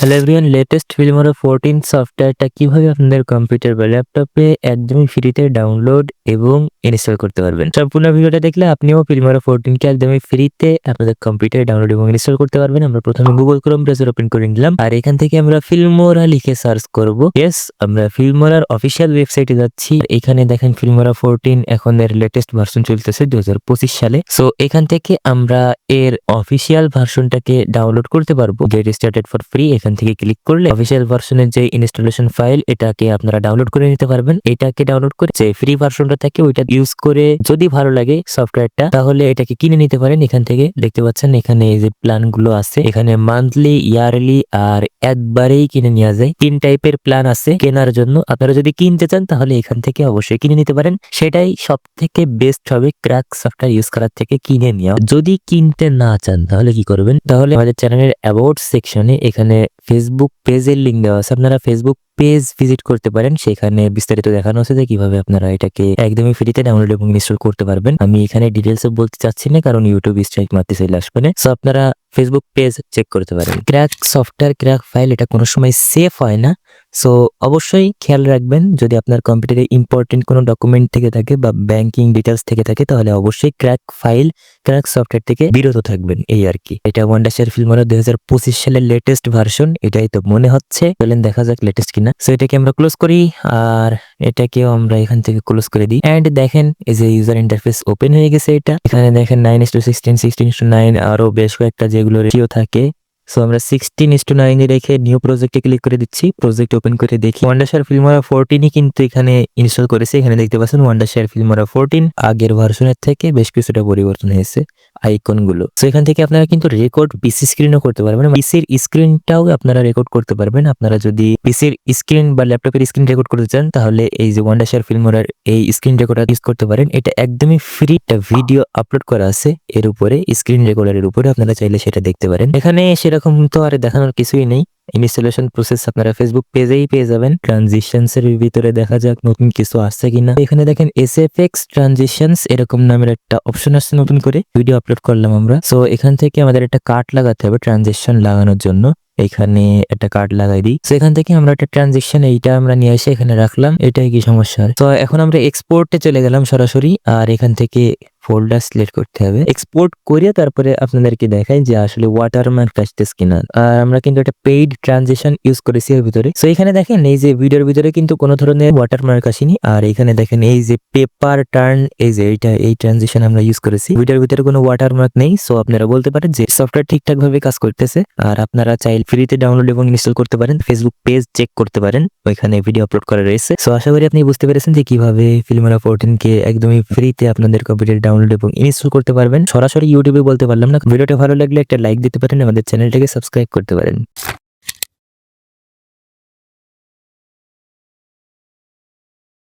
Hello everyone, latest Filmora 14 সফটওয়্যারটা কিভাবে আপনাদের কম্পিউটার বা ল্যাপটপে একদমই ফ্রিতে ডাউনলোড এবং ইনস্টল করতে পারবেন। সম্পূর্ণ ভিডিওটা দেখলে আপনিও ফিল্মোরা 14 কে একদমই ফ্রিতে আপনাদের কম্পিউটারে ডাউনলোড এবং ইনস্টল করতে পারবেন। আমরা প্রথমে গুগল ক্রোম ব্রাউজার ওপেন করে নিলাম, আর এখান থেকে আমরা ফিল্মোরা লিখে সার্চ করব। ইয়েস, আমরা ফিল্মোরার অফিসিয়াল ওয়েবসাইটে যাচ্ছি। এখানে দেখেন ফিল্মোরা 14 এখন এর লেটেস্ট ভার্সন চলতেছে 2025 সালে। সো এখান থেকে আমরা এর অফিসিয়াল ভার্সনটাকে ডাউনলোড করতে পারবো। গেট স্টার্টেড ফর ফ্রি এখান থেকে ক্লিক করলে অফিসিয়াল ভার্সনের যে ইনস্টলেশন ফাইল এটাকে আপনারা ডাউনলোড করে নিতে পারবেন। এটাকে ডাউনলোড করে যে ফ্রি ভার্সনটা থাকে ওইটা ইউজ করে যদি ভালো লাগে সফটওয়্যারটা তাহলে এটাকে কিনে নিতে পারেন। এখান থেকে দেখতে পাচ্ছেন এখানে এই যে প্ল্যান গুলো আছে, এখানে মান্থলি, ইয়ারলি আর একবারেই কিনে নেওয়া যায়। 3 টাইপের প্ল্যান আছে কেনার জন্য। আপনারা যদি কিনতে চান তাহলে এখান থেকে অবশ্যই কিনে নিতে পারেন। সেটাই সব থেকে বেস্ট হবে ক্র্যাক সফটওয়্যার ইউজ করার থেকে কিনে নেওয়া। যদি কিনতে না চান তাহলে কি করবেন, তাহলে আমাদের চ্যানেলের অ্যাবাউট সেকশনে এখানে ফেসবুক পেজের লিঙ্ক দেওয়া আছে, আপনারা ফেসবুক পেজ ভিজিট করতে পারেন। সেখানে বিস্তারিত দেখানো আছে যে কিভাবে আপনারা এটাকে একদমই ফ্রিতে ডাউনলোড এবং ইনস্টল করতে পারবেন। আমি এখানে ডিটেলস বলতে চাচ্ছি না কারণ ইউটিউব স্ট্রাইক মারতে চলে আসবে না। সো আপনারা ফেসবুক পেজ চেক করতে পারেন। ক্র্যাক সফটওয়্যার, ক্র্যাক ফাইল এটা কোনো সময় সেফ হয় না। সো অবশ্যই খেয়াল রাখবেন, যদি আপনার কম্পিউটারে ইম্পর্টেন্ট কোনো ডকুমেন্ট থেকে থাকে বা ব্যাংকিং ডিটেলস থেকে থাকে তাহলে অবশ্যই ক্র্যাক ফাইল, ক্র্যাক সফটওয়্যার থেকে বিরত থাকবেন, এই আর কি। এটা ওয়ান্ডারশেয়ার ফিল্মোরা 2025 সালের লেটেস্ট ভার্সন, এটাই তো মনে হচ্ছে। চলেন দেখা যাক লেটেস্ট কিনা। সো এটাকে আমরা ক্লোজ করি আর এটাকেও আমরা এখান থেকে ক্লোজ করে দিই। এন্ড দেখেন এই যে ইউজার ইন্টারফেস ওপেন হয়ে গেছে। এটা এখানে দেখেন 9:16, 16:9 আরো বেশ কয়েকটা যেগুলো রেশিও থাকে। সো আমরা 16:9 রেখে নিউ প্রজেক্টে ক্লিক করে দিচ্ছি। প্রজেক্ট ওপেন করে দেখি ওয়ান্ডারশেয়ার ফিল্মোরা 14ই কিন্তু এখানে ইনস্টল করেছে। এখানে দেখতে পাচ্ছেন ওয়ান্ডারশেয়ার ফিল্মোরা 14 আগের ভার্সনের থেকে বেশ কিছুটা পরিবর্তন হয়েছে আইকন গুলো। সো এখান থেকে আপনারা কিন্তু রেকর্ড পিসি স্ক্রিনও করতে পারবেন, পিসির স্ক্রিনটাও আপনারা রেকর্ড করতে পারবেন। আপনারা যদি পিসির স্ক্রিন বা ল্যাপটপের স্ক্রিন রেকর্ড করতে চান তাহলে এই যে ওয়ান্ডারশেয়ার ফিল্মোরার এই স্ক্রিন রেকর্ডার ইউজ করতে পারেন। এটা একদমই ফ্রি, একটা ভিডিও আপলোড করা আছে এর উপরে, স্ক্রিন রেকর্ডারের উপরে, আপনারা চাইলে সেটা দেখতে পারেন। এখানে সেরকম তো আর দেখানোর কিছুই নেই। ইনস্টলেশন প্রসেস আপনারা ফেসবুক পেজেই পেয়ে যাবেন। ট্রানজিশনস এর ভিতরে দেখা যাক নতুন কিছু আসছে কিনা। এখানে দেখেন এসএফএক্স ট্রানজিশনস এরকম নামের একটা অপশন আসছে নতুন করে, ভিডিও আপলোড করলাম আমরা। সো এখান থেকে আমাদের একটা কার্ড লাগাতে হবে ট্রানজিশন লাগানোর জন্য। এখানে একটা কার্ড লাগাই দিই। সো এখান থেকে আমরা একটা ট্রানজিশন এইটা আমরা নিয়ে এসে এখানে রাখলাম। এটাই কি সমস্যা। তো এখন আমরা এক্সপোর্টে চলে গেলাম সরাসরি, আর এখান থেকে ফোল্ডার সিলেক্ট করতে হবে। এক্সপোর্ট করিয়ে তারপরে আপনাদেরকে দেখাই যে আসলে ওয়াটারমার্ক আসতেছে কিনা। আর আমরা কিন্তু একটা পেইড ট্রানজিশন ইউজ করেছি এর ভিতরে। সো এখানে দেখেন এই যে ভিডিওর ভিতরে কিন্তু কোনো ধরনের ওয়াটারমার্ক আসেনি। আর এখানে দেখেন এই যে পেপার টার্ন, এই যে এই ট্রানজিশন আমরা ইউজ করেছি। ভিডিওর ভিতরে কোনো ওয়াটারমার্ক নেই। সো আপনারা বলতে পারেন যে সফটওয়্যার ঠিকঠাক ভাবে কাজ করতেছে। আর আপনারা চাইলে ফ্রিতে ডাউনলোড এবং ইনস্টল করতে পারেন। ফেসবুক পেজ চেক করতে পারেন, ওইখানে ভিডিও আপলোড করা রয়েছে। সো আশা করি আপনি বুঝতে পেরেছেন যে কিভাবে ফিল্মোরা 14 কে একদমই ফ্রিতে আপনাদের কম্পিউটারে ডাউনলোড এবং ইনস্টল করতে পারবেন। সরাসরি ইউটিউবে বলতে পারলাম না। ভিডিওটা ভালো লাগলে একটা লাইক দিতে পারেন, আমাদের চ্যানেলটাকে সাবস্ক্রাইব করতে পারেন।